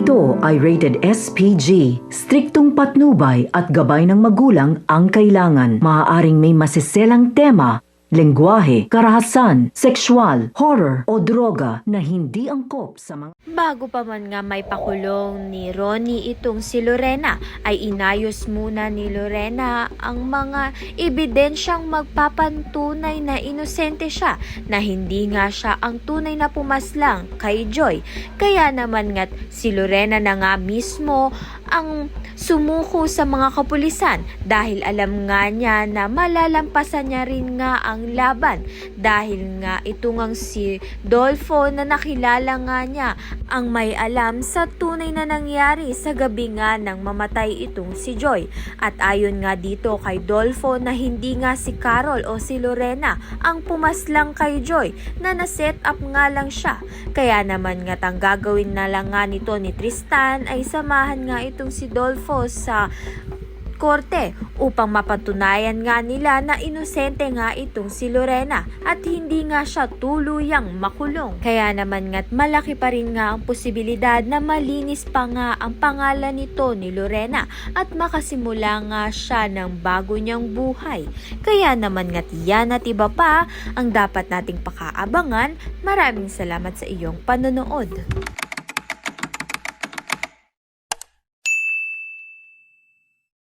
Ito ay rated SPG. Striktong patnubay at gabay ng magulang ang kailangan. Maaaring may masiselang tema, lengguwahe, karahasan, sexual, horror o droga na hindi angkop sa mga... Bago pa man nga may pakulong ni Ronnie itong si Lorena, ay inayos muna ni Lorena ang mga ebidensyang magpapantunay na inosente siya, na hindi nga siya ang tunay na pumaslang kay Joy. Kaya naman nga si Lorena na nga mismo ang sumuko sa mga kapulisan dahil alam nga niya na malalampasan niya rin nga ang laban, dahil nga ito ngang si Dolfo na nakilala nga niya ang may alam sa tunay na nangyari sa gabi nga nang mamatay itong si Joy. At ayon nga dito kay Dolfo na hindi nga si Carol o si Lorena ang pumaslang kay Joy, na na-set up nga lang siya. Kaya naman nga ang gagawin na lang nga nito ni Tristan ay samahan nga itong si Dolfo sa korte upang mapatunayan nga nila na inosente nga itong si Lorena at hindi nga siya tuluyang makulong. Kaya naman nga't malaki pa rin nga ang posibilidad na malinis pa nga ang pangalan nito ni Lorena at makasimula nga siya ng bago niyang buhay. Kaya naman nga't yan at iba pa ang dapat nating pakaabangan. Maraming salamat sa iyong panonood.